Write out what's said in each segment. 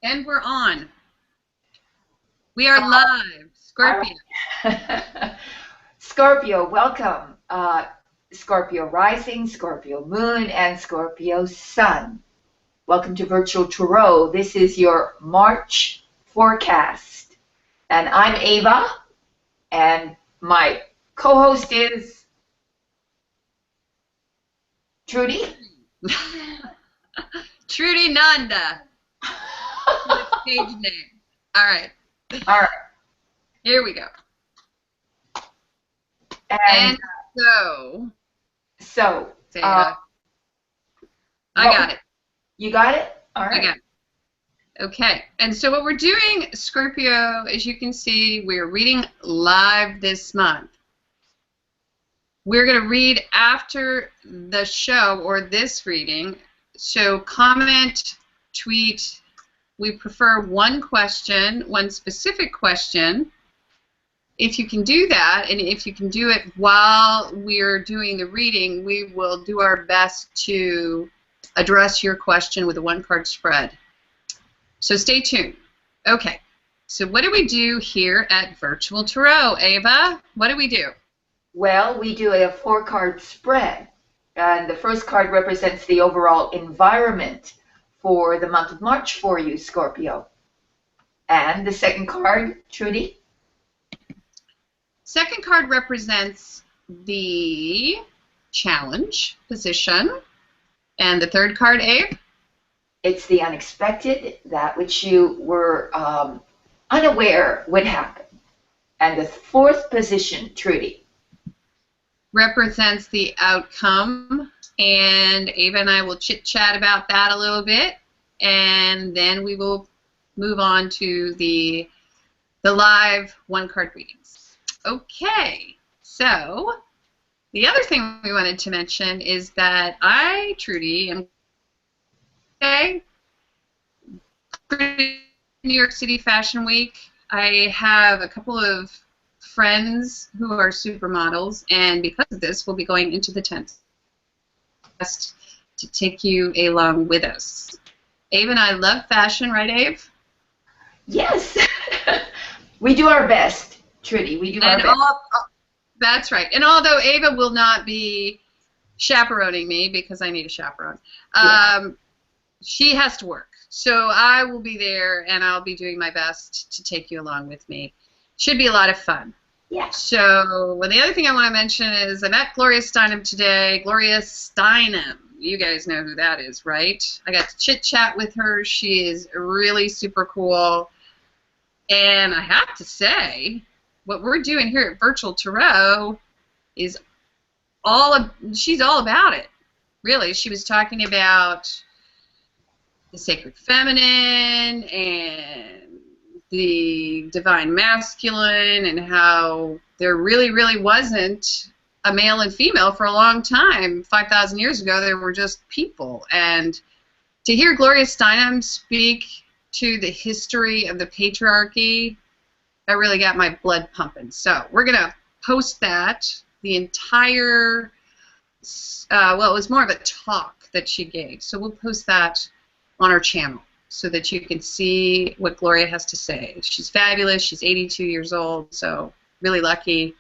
And we're on. We are live. Scorpio. Scorpio, welcome. Scorpio rising, Scorpio moon, and Scorpio sun. Welcome to Virtual Tarot. This is your March forecast. And I'm Ava, and my co-host is Trudy. Trudy Nanda. Stage name. All right. All right. Here we go. And so I got it. You got it? All right. I got it. Okay. And so what we're doing, Scorpio, as you can see, we're reading live this month. We're going to read after the show or this reading. So comment, tweet. We prefer one question, one specific question. If you can do that, and if you can do it while we're doing the reading, we will do our best to address your question with a one-card spread. So stay tuned. Okay, so what do we do here at Virtual Tarot, Ava? What do we do? Well, we do a 4-card spread, and the first card represents the overall environment for the month of March for you, Scorpio. And the second card, Trudy? Second card represents the challenge position. And the third card, Abe? It's the unexpected, that which you were unaware would happen. And the fourth position, Trudy? Represents the outcome. And Ava and I will chit-chat about that a little bit. And then we will move on to the live one-card readings. Okay, so the other thing we wanted to mention is that I, Trudy, am New York City Fashion Week. I have a couple of friends who are supermodels, and because of this, we'll be going into the tent to take you along with us. Abe and I love fashion, right, Abe? Yes. We do our best, Trudy. We do our best. That's right. And although Ava will not be chaperoning me because I need a chaperone, she has to work. So I will be there, and I'll be doing my best to take you along with me. Should be a lot of fun. Yeah. So well, the other thing I want to mention is I met Gloria Steinem today. Gloria Steinem. You guys know who that is, right? I got to chit-chat with her. She is really super cool. And I have to say, what we're doing here at Virtual Tarot is she's all about it. Really, she was talking about the sacred feminine and the divine masculine and how there really, really wasn't a male and female for a long time. 5,000 years ago, they were just people. And to hear Gloria Steinem speak to the history of the patriarchy, that really got my blood pumping. So we're going to post that, the entire, well, it was more of a talk that she gave. So we'll post that on our channel so that you can see what Gloria has to say. She's fabulous. She's 82 years old, so really lucky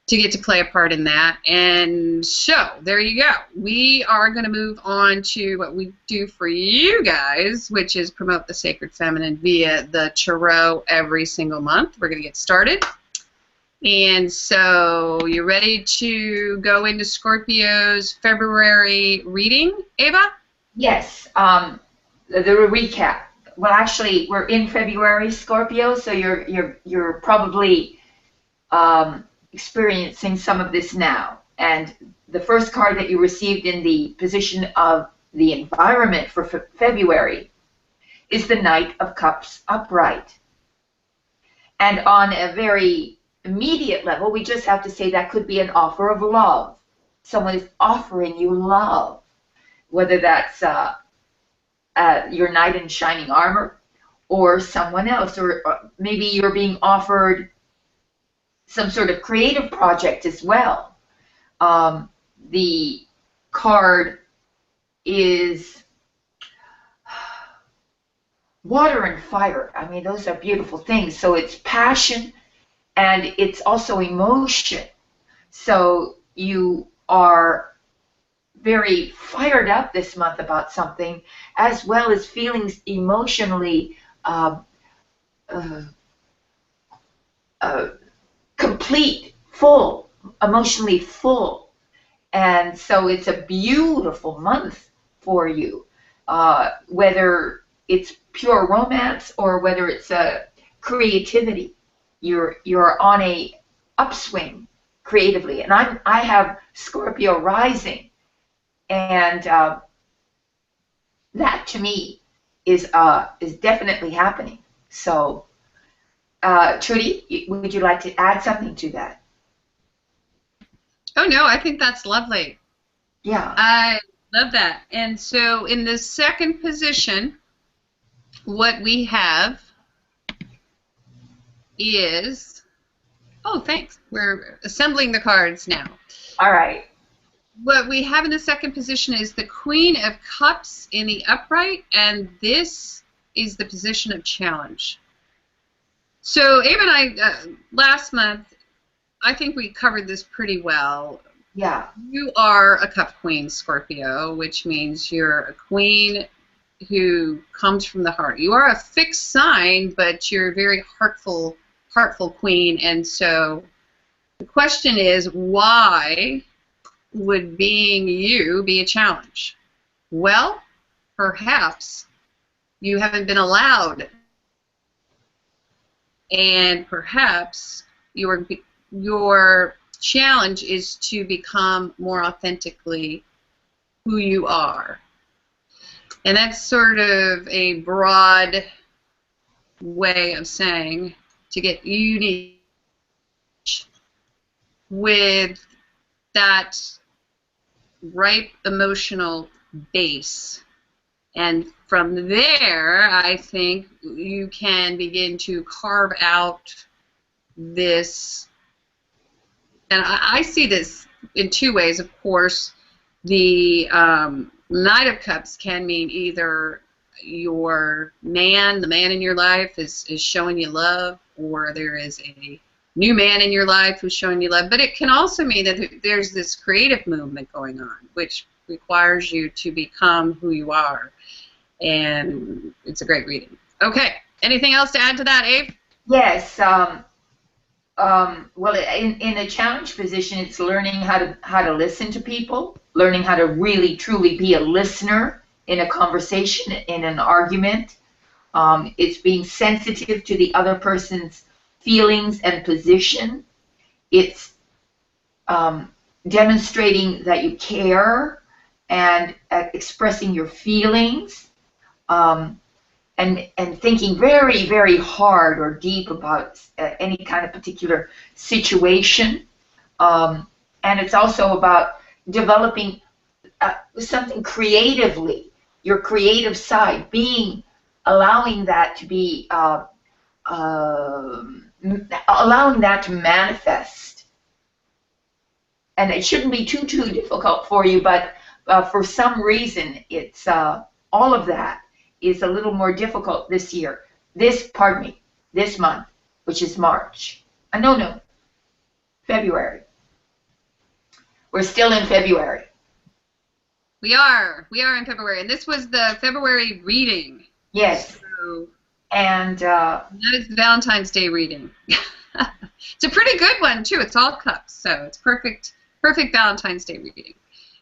to get to play a part in that. And so there you go. We are going to move on to what we do for you guys, which is promote the sacred feminine via the tarot every single month. We're going to get started. And so you ready to go into Scorpio's February reading, Ava? Yes. The recap. Well, actually, we're in February, Scorpio, so you're probably experiencing some of this now. And the first card that you received in the position of the environment for February is the Knight of Cups upright. And on a very immediate level, we just have to say that could be an offer of love. Someone is offering you love, whether that's your knight in shining armor or someone else, or maybe you're being offered some sort of creative project as well. The card is water and fire. I mean, those are beautiful things. So it's passion and it's also emotion. So you are very fired up this month about something, as well as feelings emotionally uh, uh, uh, complete, full, emotionally full. And so it's a beautiful month for you, whether it's pure romance or whether it's creativity. You're on a upswing creatively, and I have Scorpio rising, and that to me is definitely happening. So, Trudy, would you like to add something to that? Oh no, I think that's lovely. Yeah. I love that. And so in the second position, what we have is, oh, thanks. We're assembling the cards now. All right. What we have in the second position is the Queen of Cups in the upright, and this is the position of challenge. So Ava and I, last month, I think we covered this pretty well. Yeah. You are a Cup Queen, Scorpio, which means you're a queen who comes from the heart. You are a fixed sign, but you're a very heartful queen. And so the question is, why would being you be a challenge? Well, perhaps you haven't been allowed, and perhaps your challenge is to become more authentically who you are. And that's sort of a broad way of saying to get unique with that ripe emotional base. And from there, I think you can begin to carve out this. And I see this in two ways, of course. The Knight of Cups can mean either your man, the man in your life, is showing you love, or there is a new man in your life who's showing you love. But it can also mean that there's this creative movement going on, which requires you to become who you are. And it's a great reading. Okay. Anything else to add to that, Abe? Yes. Well, in a challenge position, it's learning how to listen to people, learning how to really truly be a listener in a conversation, in an argument. It's being sensitive to the other person's feelings and position. It's demonstrating that you care and expressing your feelings. And thinking very, very hard or deep about any kind of particular situation. And it's also about developing something creatively, your creative side, allowing that to be, allowing that to manifest. And it shouldn't be too difficult for you, but for some reason, it's all of that is a little more difficult this year. This month, which is March. No, February. We're still in February. We are in February, and this was the February reading. Yes. So, and that is the Valentine's Day reading. It's a pretty good one too. It's all cups, so it's perfect Valentine's Day reading.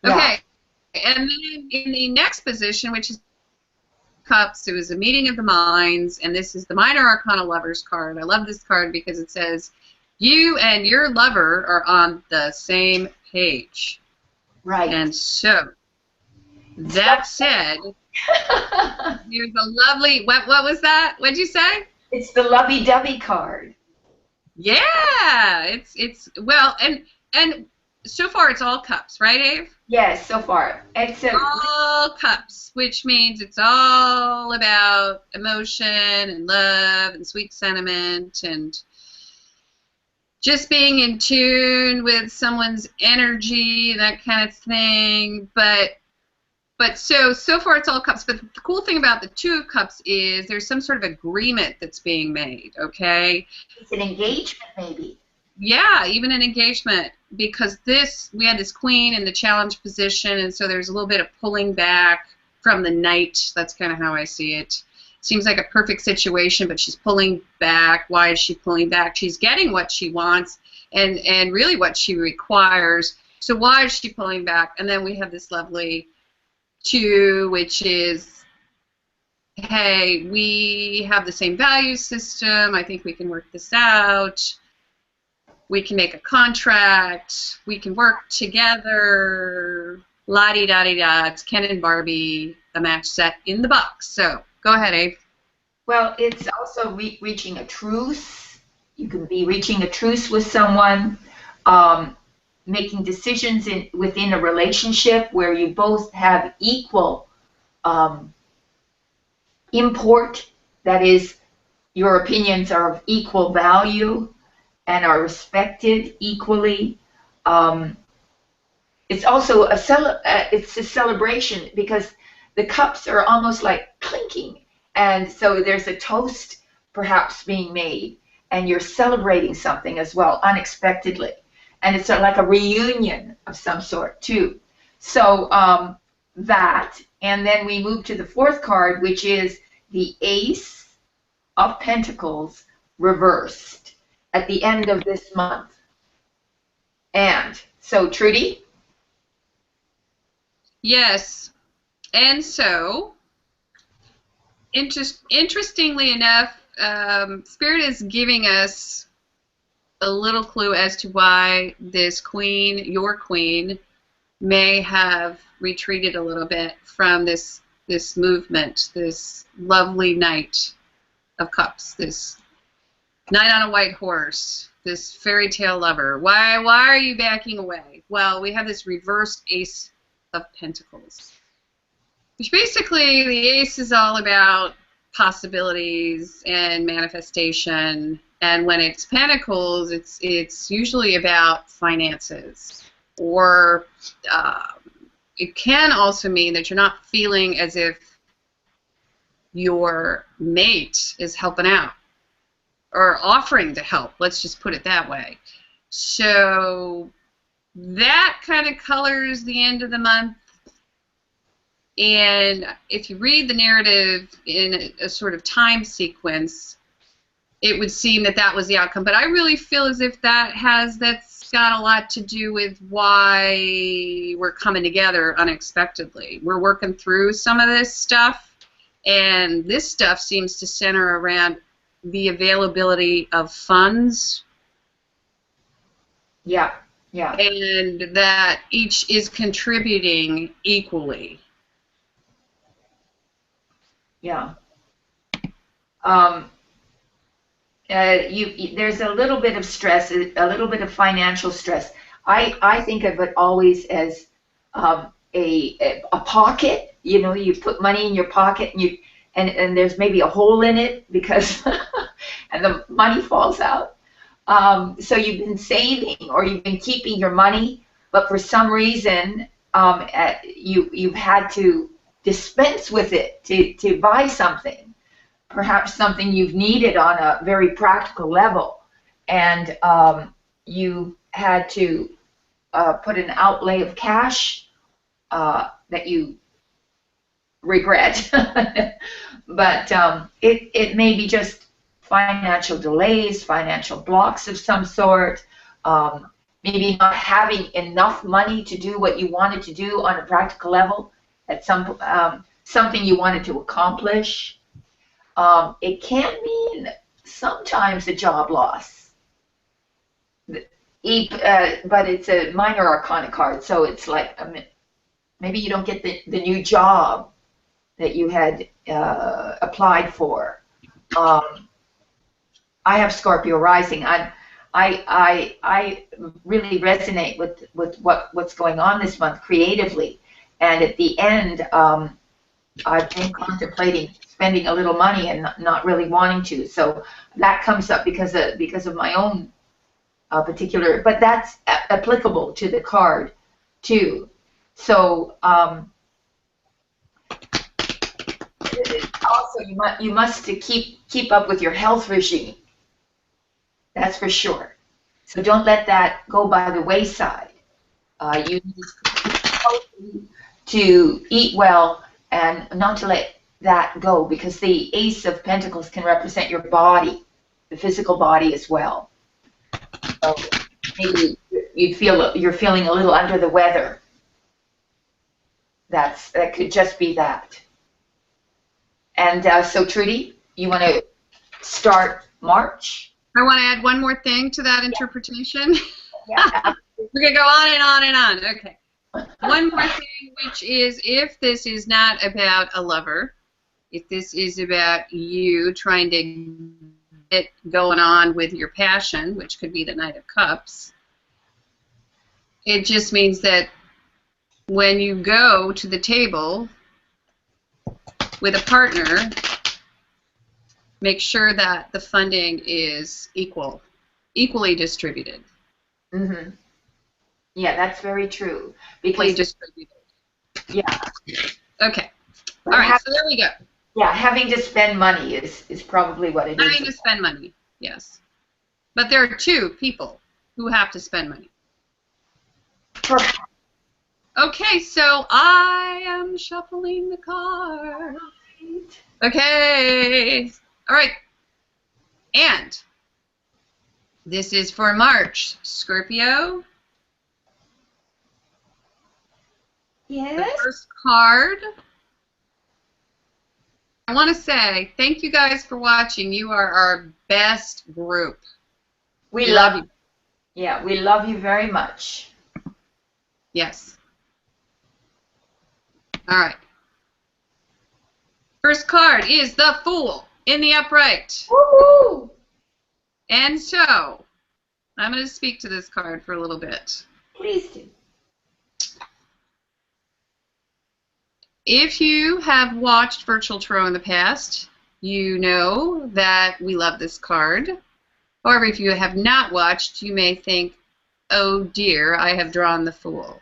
Okay, yeah. And then in the next position, which is Cups, it was a meeting of the minds, and this is the Minor Arcana Lovers card. I love this card because it says you and your lover are on the same page. Right. And so that said, here's a lovely, what was that? What'd you say? It's the lovey-dovey card. Yeah, it's well, and so far it's all cups, right, Ave? Yes, so far. It's all cups, which means it's all about emotion and love and sweet sentiment and just being in tune with someone's energy, that kind of thing. But But so far it's all cups. But the cool thing about the Two of Cups is there's some sort of agreement that's being made, okay? It's an engagement, maybe. Yeah, even an engagement, because we had this queen in the challenge position, and so there's a little bit of pulling back from the knight. That's kind of how I see it. Seems like a perfect situation, but she's pulling back. Why is she pulling back? She's getting what she wants and really what she requires. So why is she pulling back? And then we have this lovely Two, which is, hey, we have the same value system. I think we can work this out. We can make a contract. We can work together. La-di-da-di-da. It's Ken and Barbie, a match set in the box. So go ahead, Ave. Well, it's also reaching a truce. You can be reaching a truce with someone, making decisions within a relationship where you both have equal import. That is, your opinions are of equal value and are respected equally. It's also a celebration because the cups are almost like clinking, and so there's a toast perhaps being made, and you're celebrating something as well unexpectedly, and it's like a reunion of some sort too. So that, and then we move to the fourth card, which is the Ace of Pentacles reversed at the end of this month. And so, Trudy? Yes. And so, interestingly enough, Spirit is giving us a little clue as to why this queen, your queen, may have retreated a little bit from this movement, this lovely Knight of Cups, this knight on a white horse, this fairy tale lover. Why are you backing away? Well, we have this reversed Ace of Pentacles, which basically the Ace is all about possibilities and manifestation, and when it's Pentacles, it's usually about finances, or it can also mean that you're not feeling as if your mate is helping out or offering to help. Let's just put it that way. So that kind of colors the end of the month. And if you read the narrative in a sort of time sequence, it would seem that that was the outcome. But I really feel as if that's got a lot to do with why we're coming together unexpectedly. We're working through some of this stuff, and this stuff seems to center around the availability of funds. Yeah, yeah. And that each is contributing equally. Yeah. There's a little bit of stress, a little bit of financial stress. I think of it always as a pocket. You know, you put money in your pocket, and there's maybe a hole in it because and the money falls out. So you've been saving or you've been keeping your money, but for some reason you've had to dispense with it to buy something, perhaps something you've needed on a very practical level, and you had to put an outlay of cash that you regret. But it may be just financial delays, financial blocks of some sort, maybe not having enough money to do what you wanted to do on a practical level, at something you wanted to accomplish. It can mean sometimes a job loss, but it's a minor arcana card, so it's like maybe you don't get the new job that you had applied for. I have Scorpio rising. I really resonate with what's going on this month creatively, and at the end, I've been contemplating spending a little money and not really wanting to. So that comes up because of my own particular, but that's applicable to the card too. So you must keep up with your health regime. That's for sure. So don't let that go by the wayside. You need to eat well and not to let that go, because the Ace of Pentacles can represent your body, the physical body as well. So maybe you're feeling a little under the weather. That could just be that. And so, Trudy, you want to start March? I want to add one more thing to that interpretation. Yeah. We're going to go on and on and on. Okay. One more thing, which is, if this is not about a lover, if this is about you trying to get going on with your passion, which could be the Knight of Cups, it just means that when you go to the table with a partner, make sure that the funding is equally distributed. Mm-hmm. Yeah, that's very true. Equally distributed. Yeah. Okay. All right, so there we go. Yeah, having to spend money is probably what it is. Having to spend money, yes. But there are two people who have to spend money. Perhaps. Okay, so I am shuffling the cards. Okay. All right. And this is for March. Scorpio. Yes. The first card. I want to say thank you guys for watching. You are our best group. We love you. Yeah, we love you very much. Yes. All right. First card is the Fool in the upright. Woohoo! And so, I'm going to speak to this card for a little bit. Please do. If you have watched Virtual Tarot in the past, you know that we love this card. However, if you have not watched, you may think, oh dear, I have drawn the Fool.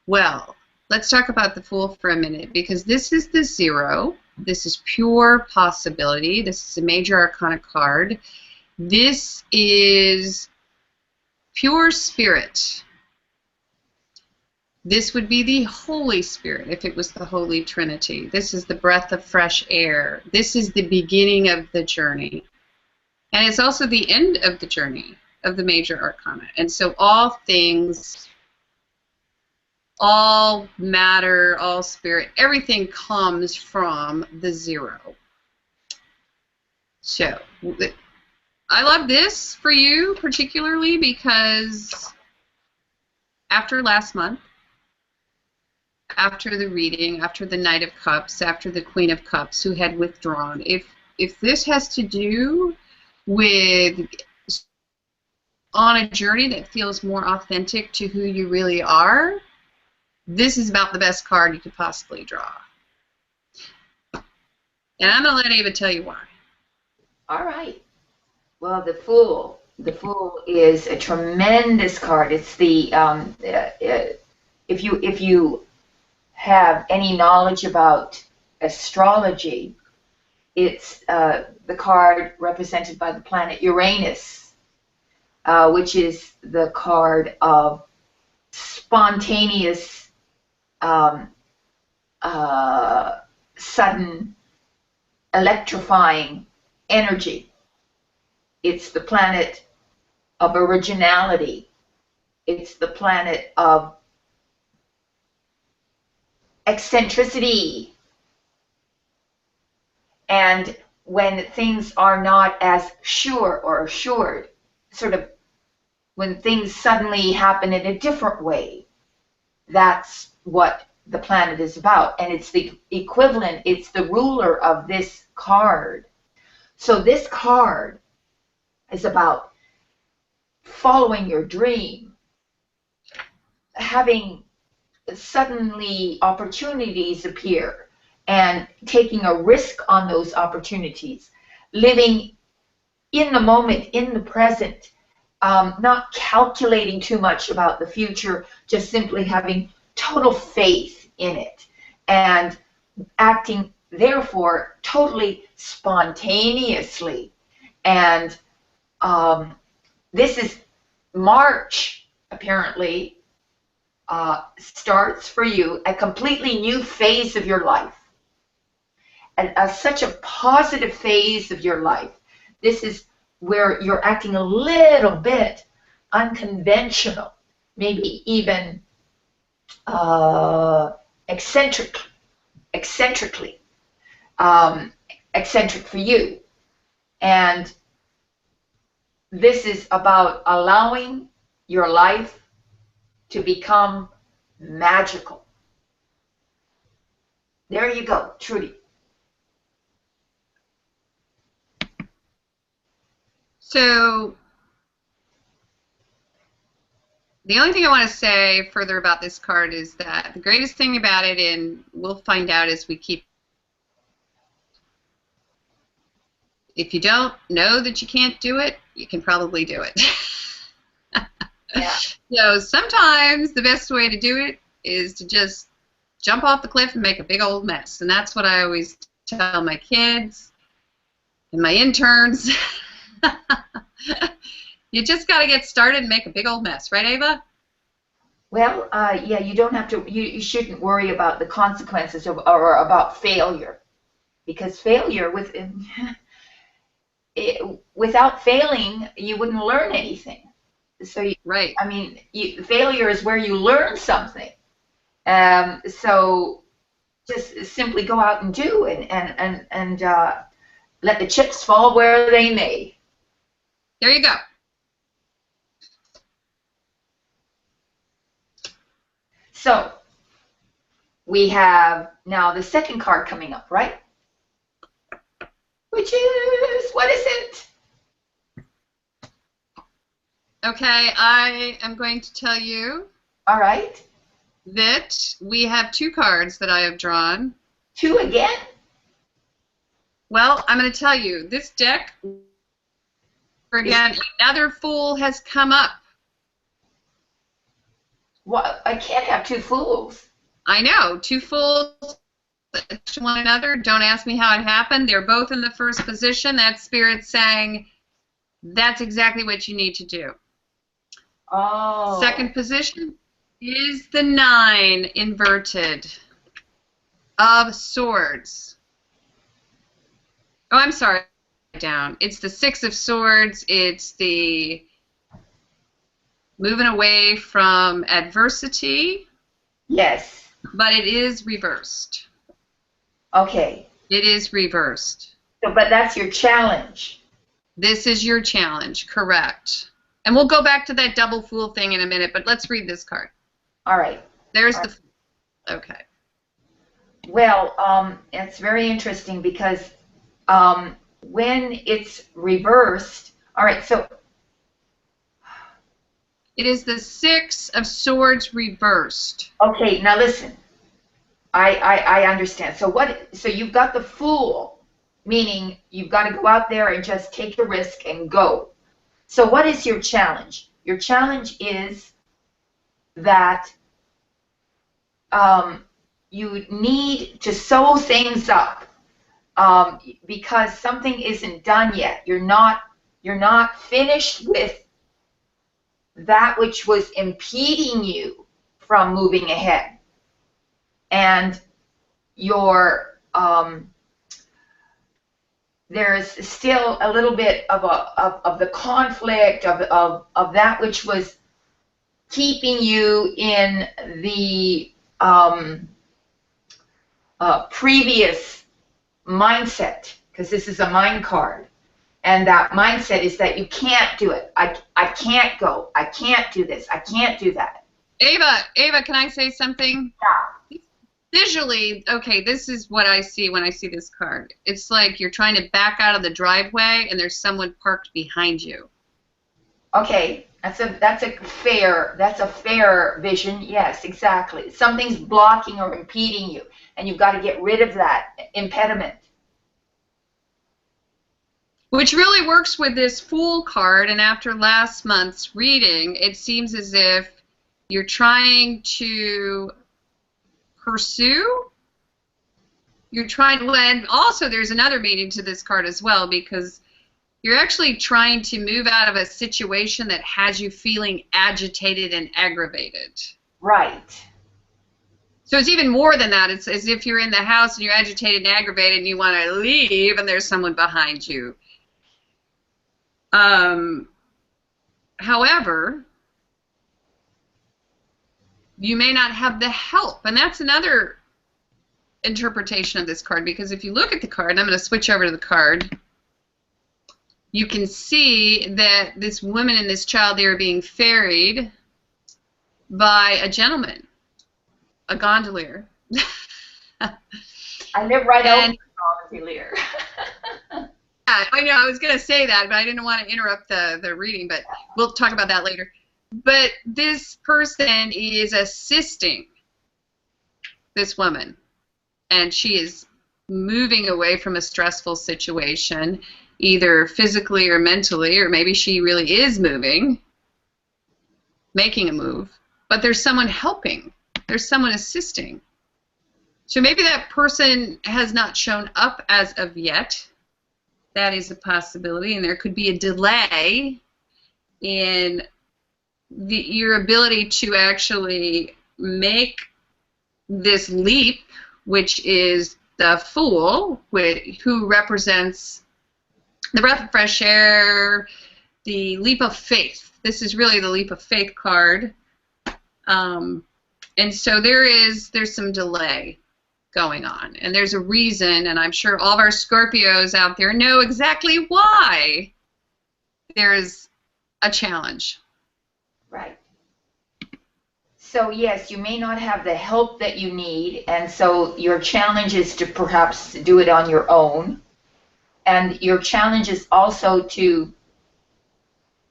Well, let's talk about the Fool for a minute, because this is the Zero. This is pure possibility. This is a major arcana card. This is pure spirit. This would be the Holy Spirit if it was the Holy Trinity. This is the breath of fresh air. This is the beginning of the journey. And it's also the end of the journey of the major arcana. And so all things, all matter, all spirit, everything comes from the Zero. So I love this for you particularly because after last month, after the reading, after the Knight of Cups, after the Queen of Cups who had withdrawn, if this has to do with on a journey that feels more authentic to who you really are, this is about the best card you could possibly draw. And I'm going to let Ava tell you why. All right. Well, the Fool. The Fool is a tremendous card. It's the if you have any knowledge about astrology, it's the card represented by the planet Uranus, which is the card of spontaneous, sudden, electrifying energy. It's the planet of originality. It's the planet of eccentricity. And when things are not as sure or assured, sort of when things suddenly happen in a different way, that's what the planet is about. And it's the equivalent, it's the ruler of this card. So this card is about following your dream, having suddenly opportunities appear and taking a risk on those opportunities, living in the moment, in the present, not calculating too much about the future, just simply having total faith in it and acting therefore totally spontaneously. And this is March, apparently, starts for you a completely new phase of your life, and such a positive phase of your life. This is where you're acting a little bit unconventional, maybe even eccentric, eccentric for you. And this is about allowing your life to become magical. There you go, Trudy. So the only thing I want to say further about this card is that the greatest thing about it, and we'll find out as we keep, if you don't know that you can't do it, you can probably do it. Yeah. So sometimes the best way to do it is to just jump off the cliff and make a big old mess. And that's what I always tell my kids and my interns. You just got to get started and make a big old mess. Right, Ava? Well, yeah, you don't have to, you shouldn't worry about the consequences of, or about failure. Because failure, without failing, you wouldn't learn anything. So, right. I mean, failure is where you learn something. So just simply go out and do, and let the chips fall where they may. There you go. So we have now the second card coming up, right? Which is, what is it? Okay, I am going to tell you. All right. That we have two cards that I have drawn. Two again? Well, I'm going to tell you, this deck, again, another Fool has come up. What? I can't have two fools. I know, two Fools to one another. Don't ask me how it happened. They're both in the first position. That's Spirit saying that's exactly what you need to do. Oh. Second position is the 9 inverted of Swords. Oh, I'm sorry. Down. It's the 6 of Swords. It's the moving away from adversity. Yes. But it is reversed. Okay. It is reversed. So, but that's your challenge. This is your challenge, correct. And we'll go back to that double Fool thing in a minute, but let's read this card. All right. There's All the right. Fool. Okay. Well, it's very interesting because when it's reversed, all right, so it is the 6 of Swords reversed. Okay, now listen. I understand. So you've got the Fool, meaning you've got to go out there and just take the risk and go. So what is your challenge? Your challenge is that you need to sew things up because something isn't done yet. You're not finished with that which was impeding you from moving ahead, and there's still a little bit of the conflict of that which was keeping you in the previous mindset, because this is a mind card, and that mindset is that you can't do it. I can't go. I can't do this. I can't do that. Ava, can I say something? Yeah. Visually, okay, this is what I see when I see this card. It's like you're trying to back out of the driveway and there's someone parked behind you. Okay, that's a fair vision. Yes, exactly. Something's blocking or impeding you, and you've got to get rid of that impediment. Which really works with this Fool card, and after last month's reading, it seems as if you're trying to pursue you're trying to, and also there's another meaning to this card as well, because you're actually trying to move out of a situation that has you feeling agitated and aggravated. Right. So it's even more than that. It's as if you're in the house and you're agitated and aggravated and you want to leave and there's someone behind you. However, you may not have the help. And that's another interpretation of this card, because if you look at the card, and I'm going to switch over to the card, you can see that this woman and this child, they are being ferried by a gentleman, a gondolier. I live right over the gondolier. I know, I was going to say that, but I didn't want to interrupt the reading, but we'll talk about that later. But this person is assisting this woman, and she is moving away from a stressful situation, either physically or mentally, or maybe she really is moving, making a move, but there's someone helping. There's someone assisting. So maybe that person has not shown up as of yet. That is a possibility, and there could be a delay in your ability to actually make this leap, which is the Fool, who represents the breath of fresh air, the leap of faith. This is really the leap of faith card. And so there's some delay going on, and there's a reason, and I'm sure all of our Scorpios out there know exactly why there's a challenge. Right. So yes, you may not have the help that you need, and so your challenge is to perhaps do it on your own. And your challenge is also to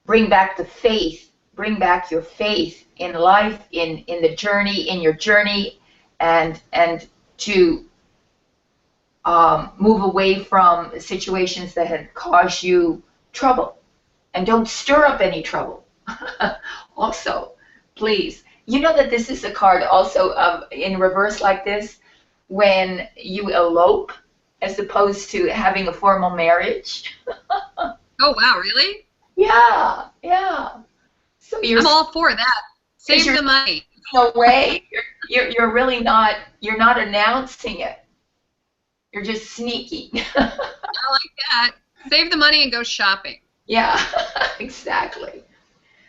bring back the faith, bring back your faith in life, in the journey, in your journey, and to move away from situations that had caused you trouble. And don't stir up any trouble. Also, please. You know that this is a card also in reverse like this, when you elope as opposed to having a formal marriage. Oh, wow, really? Yeah, yeah. So I'm all for that. Save the money. No way. You're really not, you're not announcing it. You're just sneaking. I like that. Save the money and go shopping. Yeah, exactly.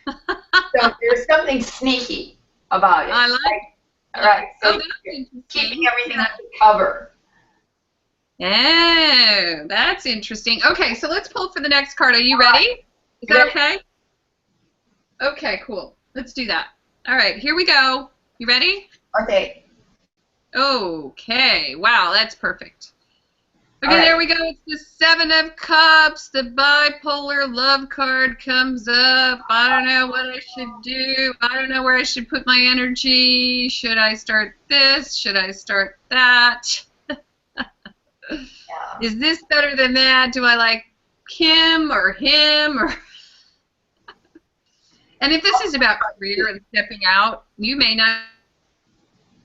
So there's something sneaky about it. I like it. Right. So that's keeping everything under cover. Oh, that's interesting. Okay, so let's pull for the next card. Are you ready? Is that okay? Okay, cool. Let's do that. All right, here we go. You ready? Okay. Okay. Wow, that's perfect. Okay, there we go. It's the Seven of Cups. The bipolar love card comes up. I don't know what I should do. I don't know where I should put my energy. Should I start this? Should I start that? Is this better than that? Do I like him or him? Or and if this is about career and stepping out, you may not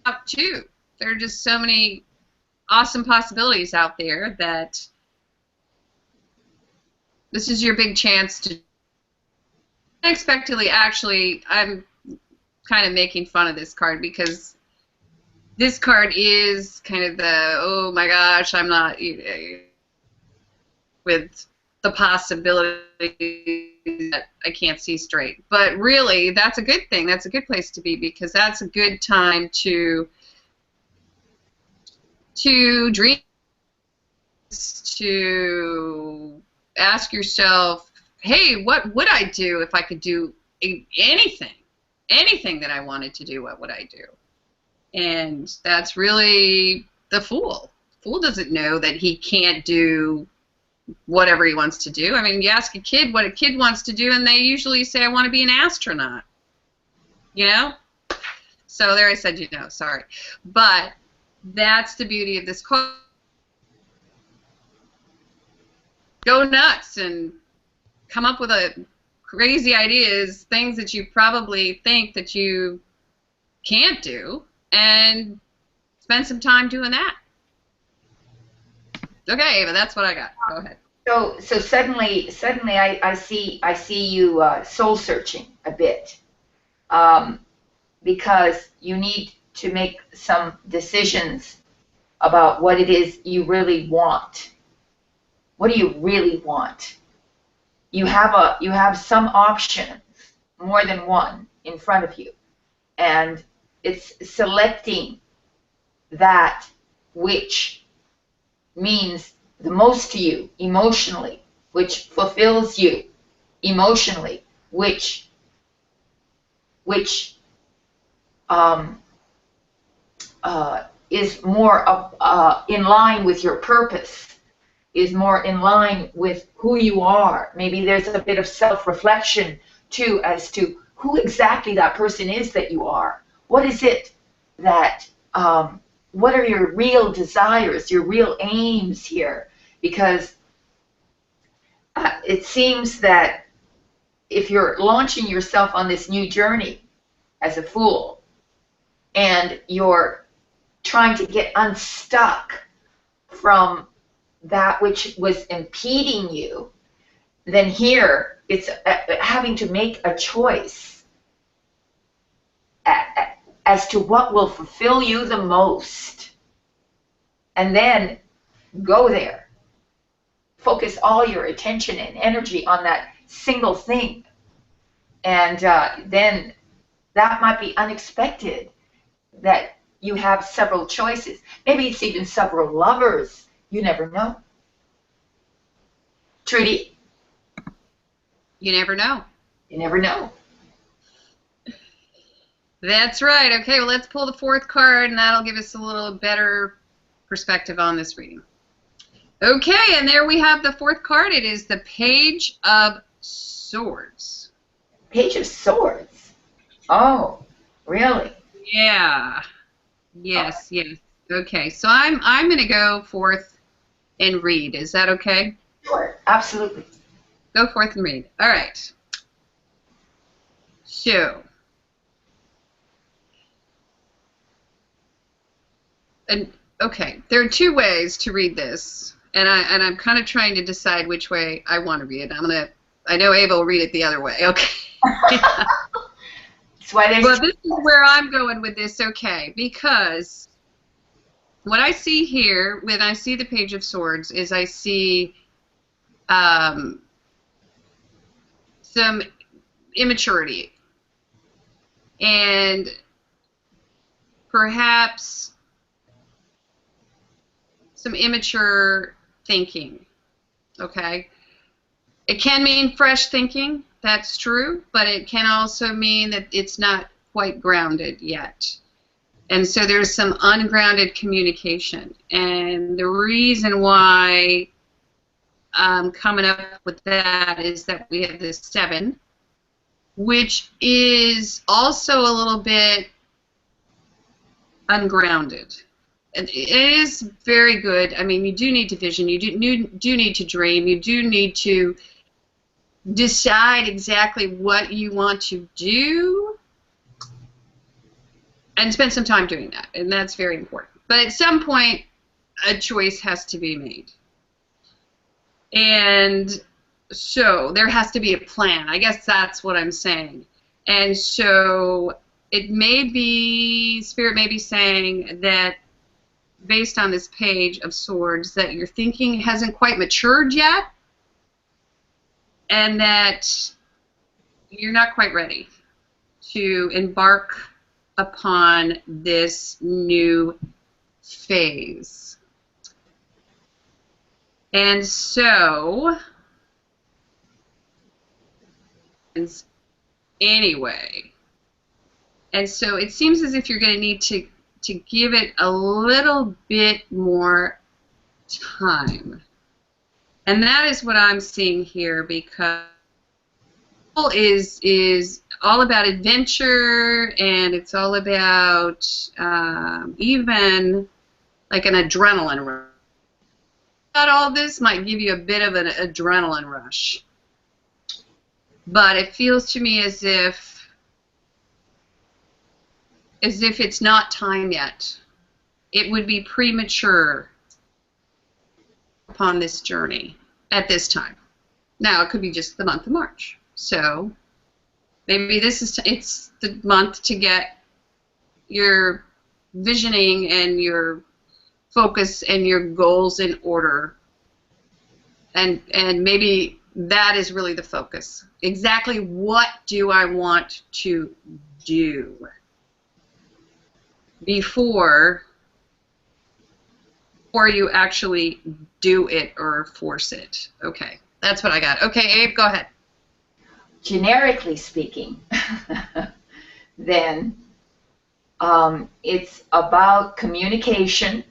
have to. There are just so many awesome possibilities out there that this is your big chance to unexpectedly. Actually, I'm kind of making fun of this card because this card is kind of the, oh my gosh, I'm not, with the possibility that I can't see straight. But really, that's a good thing. That's a good place to be, because that's a good time to dream, to ask yourself, hey, what would I do if I could do anything that I wanted to do? What would I do? And that's really the Fool. Fool doesn't know that he can't do whatever he wants to do. I mean, you ask a kid what a kid wants to do, and they usually say, I want to be an astronaut. You know? So there I said, you know, sorry. But that's the beauty of this card. Go nuts and come up with crazy ideas, things that you probably think that you can't do, and spend some time doing that. Okay, Ava, that's what I got. Go ahead. So suddenly I see you soul searching a bit, um, because you need to make some decisions about what it is you really want. What do you really want? You have some options, more than one, in front of you, and it's selecting that which means the most to you emotionally, which fulfills you emotionally, which um, is more in line with your purpose, is more in line with who you are. Maybe there's a bit of self-reflection too as to who exactly that person is that you are. What is it that, what are your real desires, your real aims here? Because it seems that if you're launching yourself on this new journey as a fool and you're trying to get unstuck from that which was impeding you, then here it's having to make a choice as to what will fulfill you the most. And then go there. Focus all your attention and energy on that single thing. And then that might be unexpected that you have several choices. Maybe it's even several lovers. You never know. Trudy, You never know. you never know. That's right. Okay, well, let's pull the fourth card, and that'll give us a little better perspective on this reading. Okay, and there we have the fourth card. It is the Page of Swords. Page of Swords. Oh, really? Yeah. Yes, yes. Okay, so I'm going to go forth and read. Is that okay? Sure, absolutely. Go forth and read. All right. So, and okay, there are two ways to read this, and I'm kind of trying to decide which way I want to read it. I know Ava will read it the other way. Okay. That's why there's. Well, this is where I'm going with this. Okay, because what I see here when I see the Page of Swords is I see some immaturity and perhaps some immature thinking. Okay, it can mean fresh thinking, that's true, but it can also mean that it's not quite grounded yet. And so there's some ungrounded communication. And the reason why I'm coming up with that is that we have this 7, which is also a little bit ungrounded. It is very good. I mean, you do need to vision. You do need to dream. You do need to decide exactly what you want to do and spend some time doing that. And that's very important. But at some point, a choice has to be made. And so there has to be a plan. I guess that's what I'm saying. And so it may be, Spirit may be saying that based on this Page of Swords that your thinking hasn't quite matured yet and that you're not quite ready to embark upon this new phase. And so, anyway, and so it seems as if you're going to need to give it a little bit more time. And that is what I'm seeing here, because is all about adventure, and it's all about even like an adrenaline rush. All this might give you a bit of an adrenaline rush, but it feels to me as if it's not time yet. It would be premature upon this journey at this time. Now, it could be just the month of March. So maybe it's the month to get your visioning and your focus and your goals in order. And maybe that is really the focus. Exactly what do I want to do before you actually do it or force it. Okay, that's what I got. Okay, Abe, go ahead. Generically speaking, then it's about communication,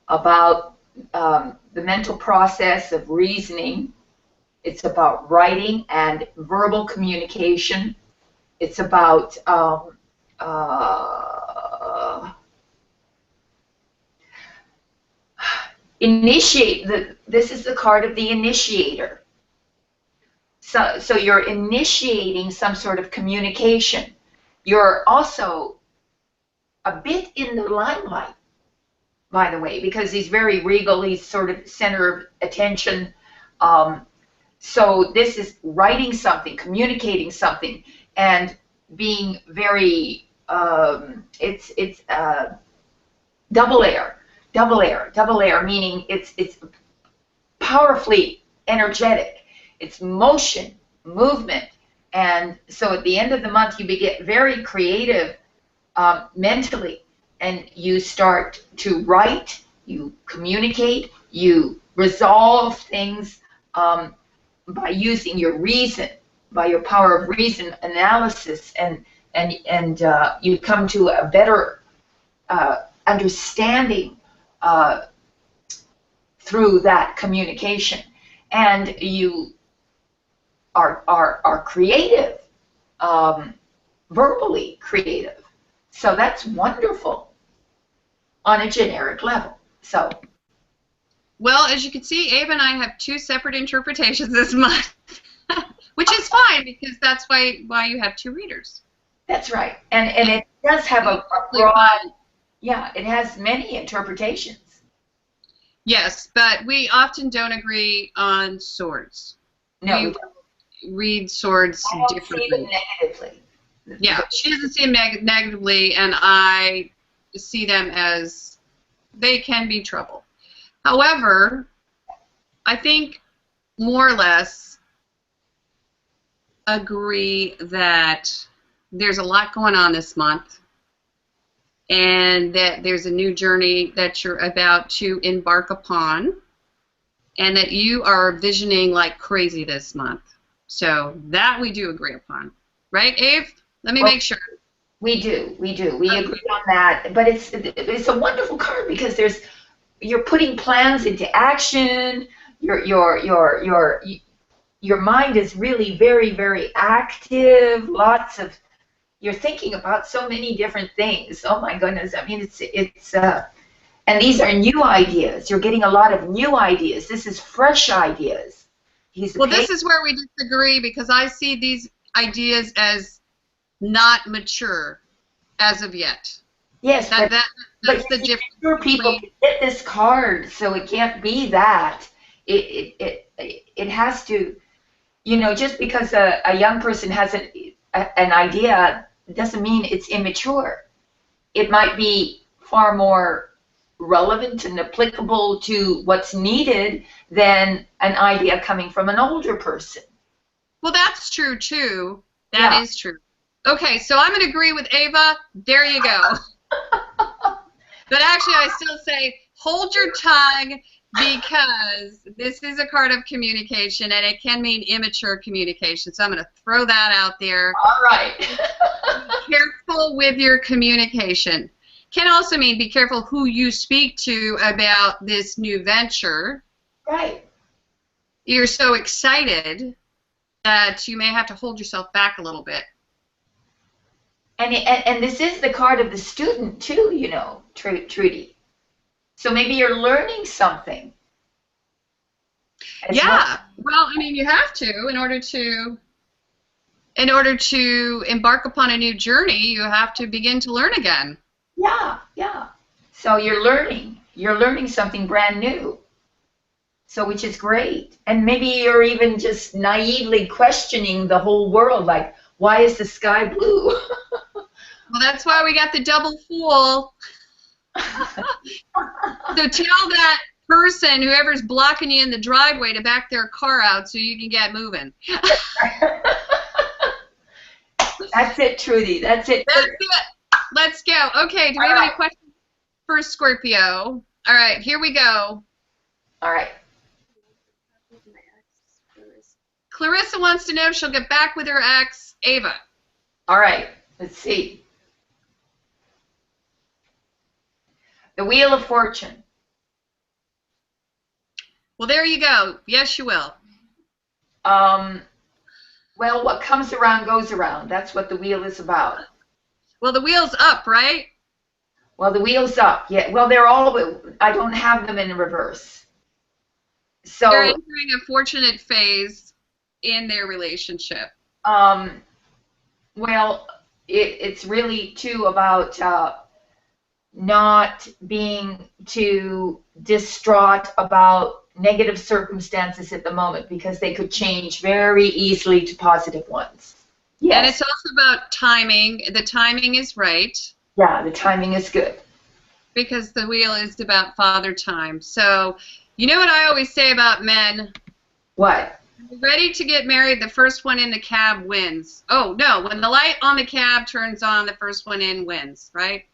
about the mental process of reasoning. It's about writing and verbal communication. It's about this is the card of the initiator. So you're initiating some sort of communication. You're also a bit in the limelight, by the way, because he's very regal. He's sort of center of attention. So this is writing something, communicating something, and being very, it's double air, meaning it's powerfully energetic. It's motion, movement, and so at the end of the month you get very creative mentally, and you start to write, you communicate, you resolve things by using your reason, by your power of reason analysis, and you come to a better understanding through that communication, and you are creative, verbally creative. So that's wonderful on a generic level. So, well, as you can see, Abe and I have two separate interpretations this month, which is fine because that's why you have two readers. That's right, and it does have a broad, yeah, it has many interpretations. Yes, but we often don't agree on swords. No, we read swords differently. See them negatively. Yeah, she doesn't see them negatively, and I see them as they can be trouble. However, I think more or less agree that there's a lot going on this month, and that there's a new journey that you're about to embark upon, and that you are visioning like crazy this month. So that we do agree upon. Right, Ave? Let me make sure. We do. We agree on that. But it's a wonderful card because you're putting plans into action. Your mind is really very, very active. You're thinking about so many different things. Oh my goodness! I mean, and these are new ideas. You're getting a lot of new ideas. This is fresh ideas. Well, this is where we disagree because I see these ideas as not mature as of yet. Yes, that's the difference. Sure, people get this card, so it can't be that. It has to, just because a young person has an idea doesn't mean it's immature. It might be far more relevant and applicable to what's needed than an idea coming from an older person. Well, that's true too. That is true. Okay, so I'm going to agree with Ava. There you go. But actually, I still say hold your tongue because this is a card of communication, and it can mean immature communication. So I'm going to throw that out there. All right. Be careful with your communication. Can also mean be careful who you speak to about this new venture. Right. You're so excited that you may have to hold yourself back a little bit. And this is the card of the student too, Trudy. So maybe you're learning something. Yeah. Well, I mean, you have to in order to embark upon a new journey. You have to begin to learn again. Yeah. So you're learning something brand new. So, which is great. And maybe you're even just naively questioning the whole world, like, why is the sky blue? Well, that's why we got the double fool. So tell that person, whoever's blocking you in the driveway, to back their car out so you can get moving. That's it, Trudy. That's it. That's it. Let's go. Okay, do we have any questions for Scorpio? All right, here we go. All right. Clarissa wants to know if she'll get back with her ex, Ava. All right. Let's see. The Wheel of Fortune. Well, there you go. Yes, you will. Well, what comes around goes around. That's what the wheel is about. Well, the wheel's up, right? Well, the wheel's up. Yeah. Well, they're all. I don't have them in reverse. So they're entering a fortunate phase in their relationship. Well, it's really too about not being too distraught about negative circumstances at the moment, because they could change very easily to positive ones. Yes. And it's also about timing. The timing is right. Yeah, the timing is good. Because the wheel is about father time. So, you know what I always say about men? What? Ready to get married, the first one in the cab wins. Oh, no, when the light on the cab turns on, the first one in wins, right?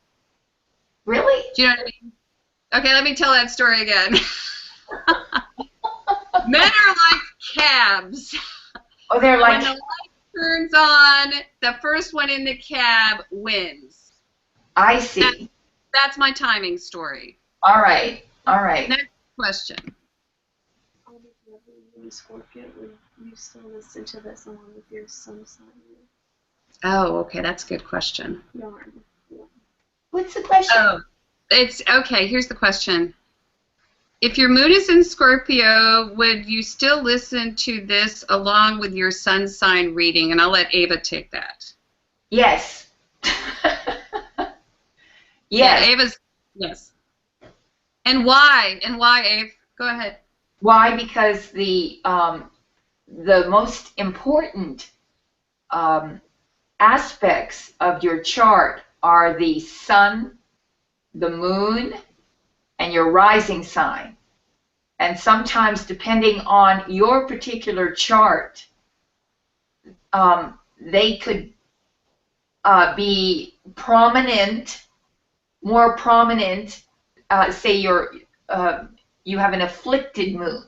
Really? Do you know what I mean? Okay, let me tell that story again. Men are like cabs. Oh, they're like... When the light turns on, the first one in the cab wins. I see. That's my timing story. All right. All right. Next question. Scorpio, would you still listen to this along with your sun sign? Oh, okay, that's a good question. Yarn. What's the question? Oh, it's okay. Here's the question. If your moon is in Scorpio, would you still listen to this along with your sun sign reading? And I'll let Ava take that. Yes. Yes. Yeah, Ava's, yes. And why, Ave? Go ahead. Why? Because the most important aspects of your chart are the sun, the moon, and your rising sign. And sometimes, depending on your particular chart, they could be prominent, more prominent. Say you have an afflicted moon.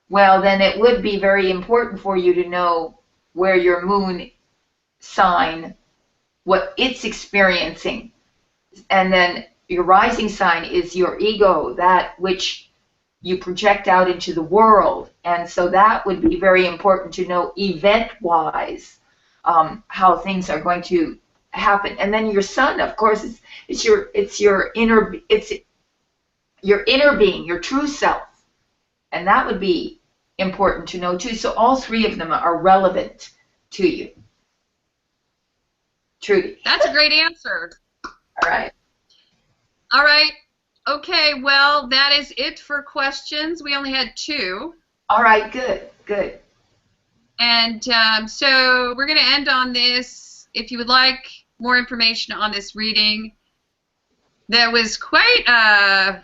Well, then it would be very important for you to know where your moon sign, what it's experiencing. And then your rising sign is your ego, that which you project out into the world. And so that would be very important to know event-wise how things are going to happen. And then your sun, of course, it's your inner being, your true self. And that would be important to know too. So all three of them are relevant to you. Trudy. That's a great answer. All right. All right. Okay, well, that is it for questions. We only had 2. All right, good, good. And so we're going to end on this. If you would like more information on this reading, that was quite,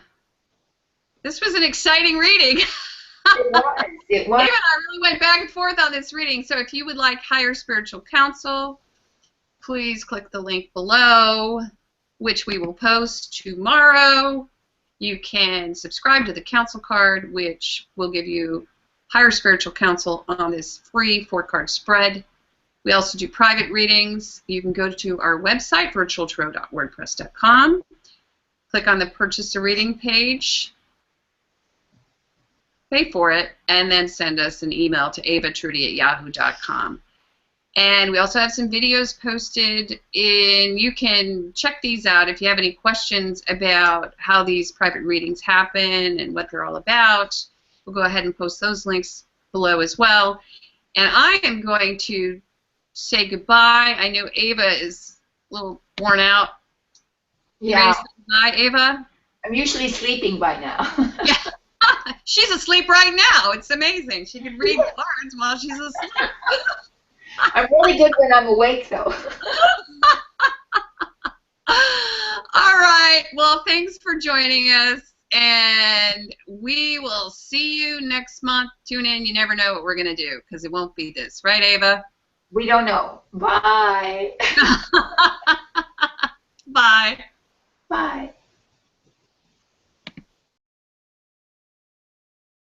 this was an exciting reading. It was. It was. Dave and I really went back and forth on this reading. So if you would like higher spiritual counsel, please click the link below, which we will post tomorrow. You can subscribe to the counsel card, which will give you higher spiritual counsel on this free 4-card spread. We also do private readings. You can go to our website, virtualtarot.wordpress.com, click on the Purchase a Reading page, pay for it, and then send us an email to avatrudy@yahoo.com. And we also have some videos posted, and you can check these out if you have any questions about how these private readings happen and what they're all about. We'll go ahead and post those links below as well. And I am going to say goodbye. I know Ava is a little worn out. Yeah. Bye, Ava. I'm usually sleeping by now. Yeah. She's asleep right now. It's amazing. She can read cards while she's asleep. I'm really good when I'm awake, though. All right. Well, thanks for joining us. And we will see you next month. Tune in. You never know what we're going to do because it won't be this. Right, Ava? We don't know. Bye. Bye. Bye. Bye.